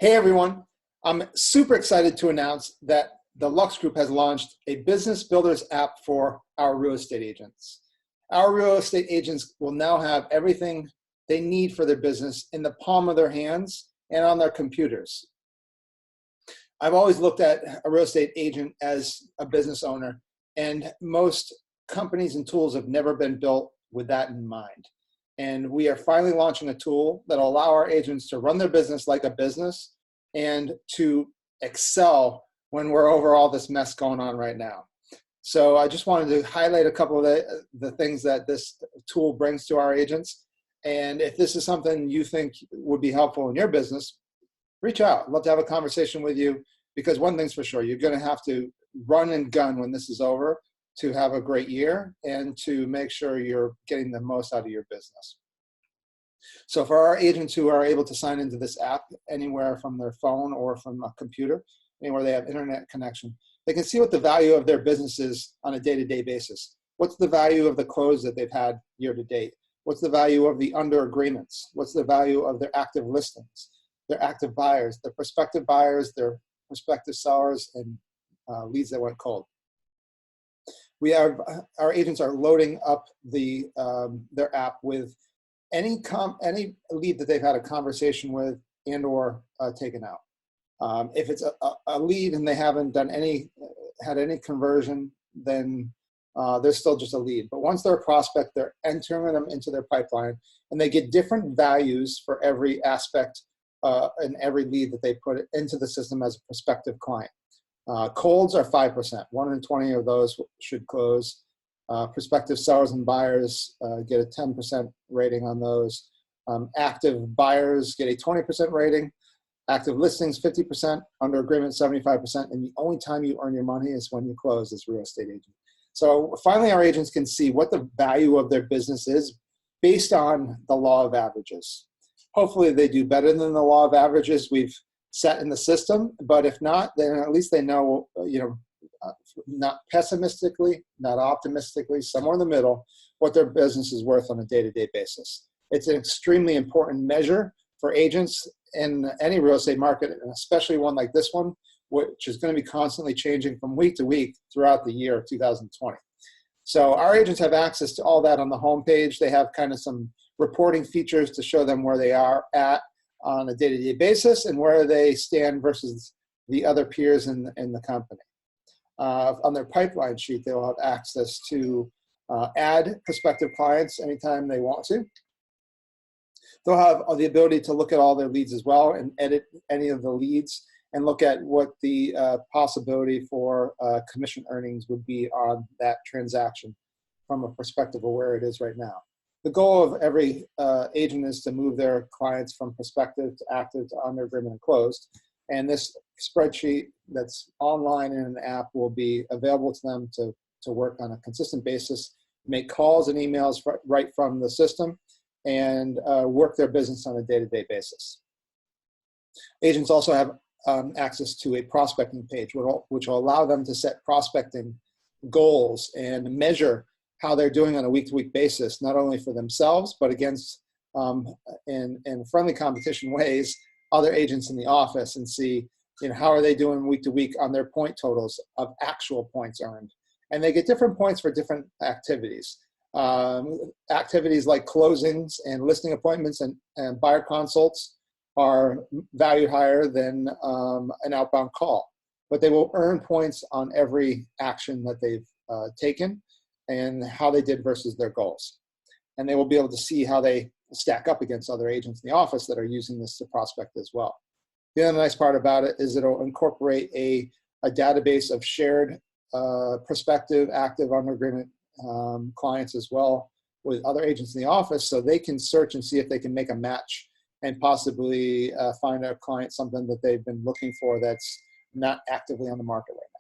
Hey everyone, I'm super excited to announce that the Lux Group has launched a business builders app for our real estate agents. Our real estate agents will now have everything they need for their business in the palm of their hands and on their computers. I've always looked at a real estate agent as a business owner, and most companies and tools have never been built with that in mind. And we are finally launching a tool that will allow our agents to run their business like a business and to excel when we're over all this mess going on right now. So I just wanted to highlight a couple of the things that this tool brings to our agents. And if this is something you think would be helpful in your business, reach out. I'd love to have a conversation with you, because one thing's for sure, you're going to have to run and gun when this is over to have a great year and to make sure you're getting the most out of your business. So for our agents who are able to sign into this app anywhere from their phone or from a computer, anywhere they have internet connection, they can see what the value of their business is on a day-to-day basis. What's the value of the close that they've had year to date? What's the value of the under agreements? What's the value of their active listings, their active buyers, their prospective buyers, their prospective sellers, and leads that went cold? Our agents are loading up their app with any lead that they've had a conversation with and or taken out. If it's a lead and they haven't had any conversion, then they're still just a lead. But once they're a prospect, they're entering them into their pipeline, and they get different values for every aspect and every lead that they put into the system as a prospective client. Colds are 5%. 1 in 20 of those should close. Prospective sellers and buyers get a 10% rating on those. Active buyers get a 20% rating. Active listings, 50%. Under agreement, 75%. And the only time you earn your money is when you close as a real estate agent. So finally, our agents can see what the value of their business is based on the law of averages. Hopefully, they do better than the law of averages we've set in the system. But if not, then at least they know, not pessimistically, not optimistically, somewhere in the middle, what their business is worth on a day-to-day basis. It's an extremely important measure for agents in any real estate market, and especially one like this one, which is going to be constantly changing from week to week throughout the year of 2020. So our agents have access to all that on the homepage. They have kind of some reporting features to show them where they are at on a day-to-day basis and where they stand versus the other peers in the company. On their pipeline sheet, they'll have access to add prospective clients anytime they want to. They'll have the ability to look at all their leads as well and edit any of the leads and look at what the possibility for commission earnings would be on that transaction from a perspective of where it is right now. The goal of every agent is to move their clients from prospective to active to under agreement and closed. And this spreadsheet that's online in an app will be available to them to work on a consistent basis, make calls and emails right from the system, and work their business on a day-to-day basis. Agents also have access to a prospecting page, which will allow them to set prospecting goals and measure how they're doing on a week-to-week basis, not only for themselves, but against, in friendly competition ways, other agents in the office, and see how are they doing week to week on their point totals of actual points earned. And they get different points for different activities. Activities like closings and listing appointments and buyer consults are valued higher than an outbound call. But they will earn points on every action that they've taken and how they did versus their goals. And they will be able to see how they stack up against other agents in the office that are using this to prospect as well. The other nice part about it is it'll incorporate a database of shared prospective, active, under agreement clients as well with other agents in the office, so they can search and see if they can make a match and possibly find a client something that they've been looking for that's not actively on the market right now.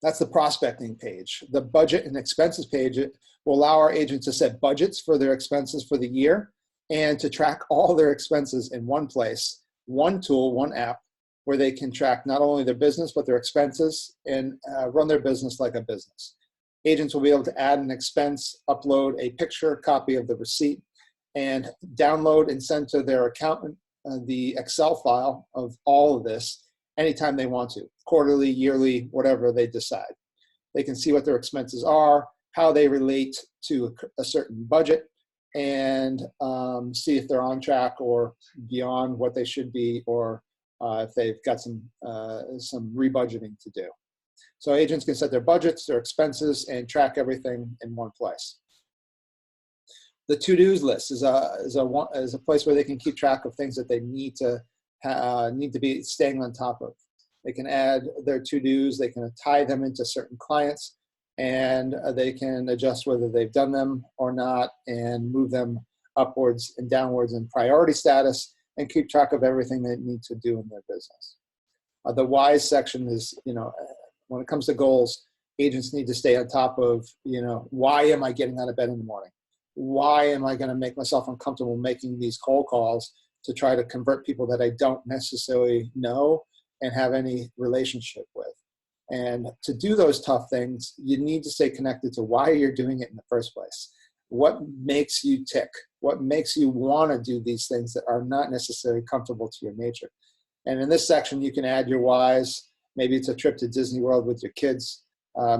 That's the prospecting page. The budget and expenses page will allow our agents to set budgets for their expenses for the year and to track all their expenses in one place, one tool, one app, where they can track not only their business, but their expenses and run their business like a business. Agents will be able to add an expense, upload a picture copy of the receipt, and download and send to their accountant the Excel file of all of this anytime they want to, quarterly, yearly, whatever they decide. They can see what their expenses are, how they relate to a certain budget, and see if they're on track or beyond what they should be, or if they've got some rebudgeting to do. So agents can set their budgets, their expenses, and track everything in one place. The to-dos list is a place where they can keep track of things that they need to be staying on top of. They can add their to-dos, they can tie them into certain clients, and they can adjust whether they've done them or not, and move them upwards and downwards in priority status, and keep track of everything they need to do in their business. The whys section is, when it comes to goals, agents need to stay on top of, why am I getting out of bed in the morning? Why am I going to make myself uncomfortable making these cold calls to try to convert people that I don't necessarily know and have any relationship with? And to do those tough things, you need to stay connected to why you're doing it in the first place. What makes you tick? What makes you want to do these things that are not necessarily comfortable to your nature? And in this section, you can add your whys. Maybe it's a trip to Disney World with your kids.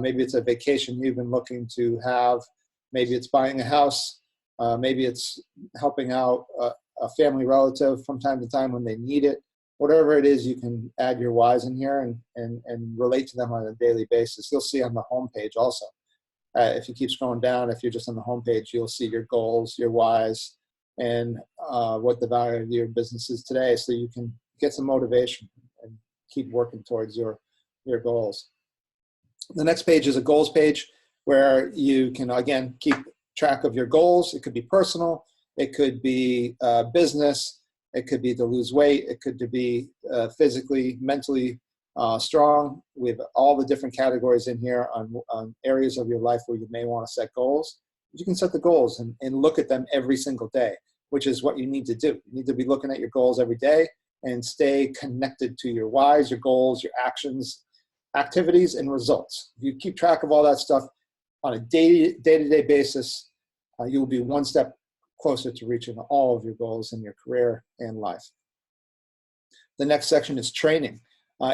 Maybe it's a vacation you've been looking to have. Maybe it's buying a house. Maybe it's helping out a family relative from time to time when they need it. Whatever it is, you can add your whys in here and relate to them on a daily basis. You'll see on the home page also. If you keep scrolling down, if you're just on the home page, you'll see your goals, your whys, and what the value of your business is today, so you can get some motivation and keep working towards your goals. The next page is a goals page where you can, again, keep track of your goals. It could be personal. It could be business. It could be to lose weight. It could be physically, mentally strong. We have all the different categories in here on areas of your life where you may want to set goals. You can set the goals and look at them every single day, which is what you need to do. You need to be looking at your goals every day and stay connected to your whys, your goals, your actions, activities, and results. If you keep track of all that stuff on a day-to-day basis, you will be one step closer to reaching all of your goals in your career and life. The next section is training.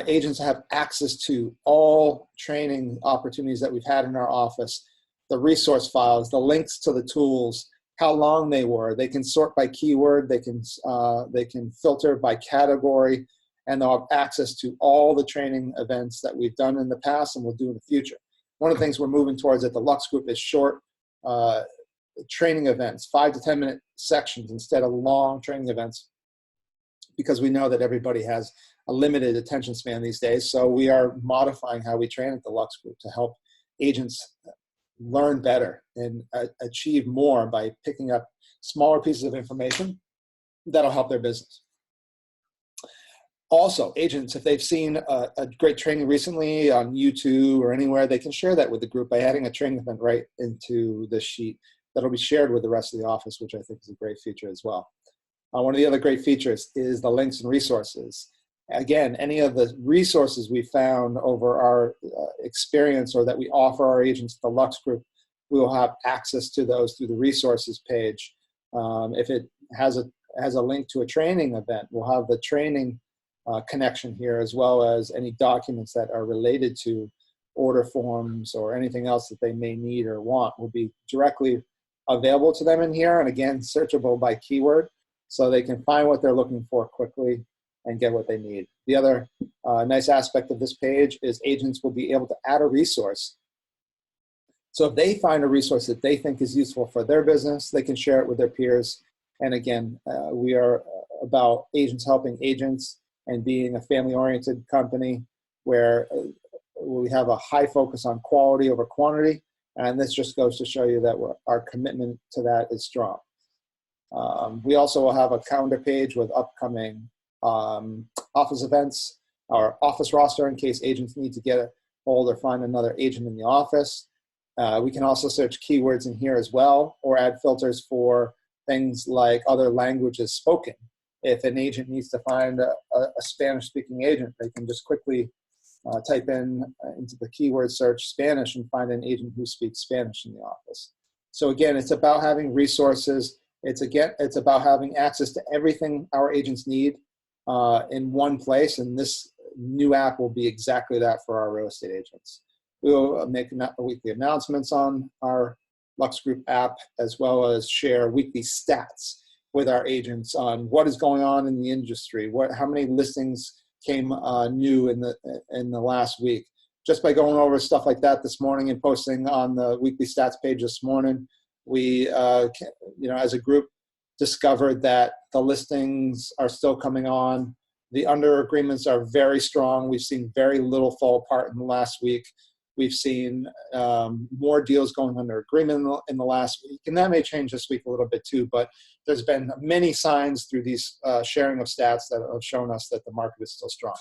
Agents have access to all training opportunities that we've had in our office, the resource files, the links to the tools, how long they were. They can sort by keyword, they can filter by category, and they'll have access to all the training events that we've done in the past and will do in the future. One of the things we're moving towards at the Lux Group is short training events, 5 to 10 minute sections instead of long training events, because we know that everybody has a limited attention span these days. So we are modifying how we train at the Lux Group to help agents learn better and achieve more by picking up smaller pieces of information that'll help their business. Also, agents, if they've seen a great training recently on YouTube or anywhere, they can share that with the group by adding a training event right into the sheet that'll be shared with the rest of the office, which I think is a great feature as well. One of the other great features is the links and resources. Again, any of the resources we found over our experience or that we offer our agents at the Lux Group, we will have access to those through the resources page. If it has a link to a training event, we'll have the training connection here, as well as any documents that are related to order forms or anything else that they may need or want will be directly available to them in here. And again, searchable by keyword, so they can find what they're looking for quickly and get what they need. The other nice aspect of this page is agents will be able to add a resource. So if they find a resource that they think is useful for their business, they can share it with their peers. And again, we are about agents helping agents and being a family-oriented company where we have a high focus on quality over quantity. And this just goes to show you that our commitment to that is strong. We also will have a calendar page with upcoming office events, our office roster in case agents need to get a hold or find another agent in the office. We can also search keywords in here as well, or add filters for things like other languages spoken. If an agent needs to find a Spanish-speaking agent, they can just quickly type in into the keyword search Spanish and find an agent who speaks Spanish in the office. So again, it's about having resources It's about having access to everything our agents need in one place, and this new app will be exactly that for our real estate agents. We will make weekly announcements on our Lux Group app, as well as share weekly stats with our agents on what is going on in the industry, how many listings came new in the last week. Just by going over stuff like that this morning and posting on the weekly stats page this morning, we, as a group, discovered that the listings are still coming on. The under agreements are very strong. We've seen very little fall apart in the last week. We've seen more deals going under agreement in the last week, and that may change this week a little bit too, but there's been many signs through these sharing of stats that have shown us that the market is still strong.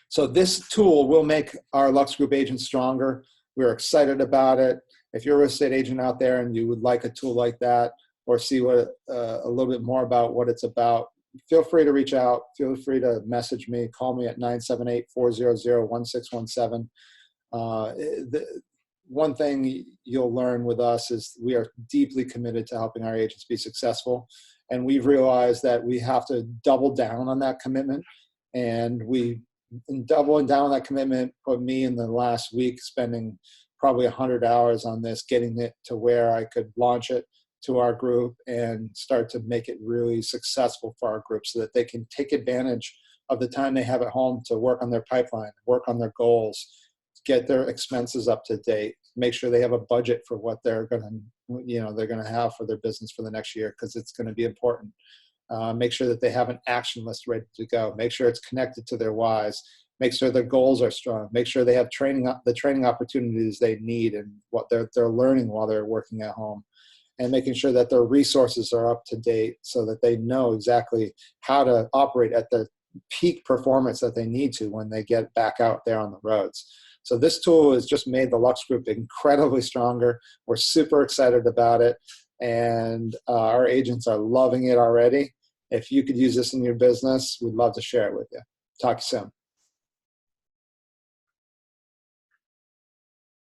So this tool will make our Lux Group agents stronger. We're excited about it. If you're a real estate agent out there and you would like a tool like that, or see a little bit more about what it's about, feel free to reach out. Feel free to message me. Call me at 978-400-1617. The one thing you'll learn with us is we are deeply committed to helping our agents be successful. And we've realized that we have to double down on that commitment. And in doubling down on that commitment, put me in the last week spending probably 100 hours on this, getting it to where I could launch it to our group and start to make it really successful for our group so that they can take advantage of the time they have at home to work on their pipeline, work on their goals, get their expenses up to date, make sure they have a budget for what they're going to have for their business for the next year, because it's going to be important. Make sure that they have an action list ready to go. Make sure it's connected to their whys. Make sure their goals are strong. Make sure they have the training opportunities they need and what they're learning while they're working at home. And making sure that their resources are up to date so that they know exactly how to operate at the peak performance that they need to when they get back out there on the roads. So this tool has just made the Lux Group incredibly stronger. We're super excited about it, and our agents are loving it already. If you could use this in your business, we'd love to share it with you. Talk to you soon.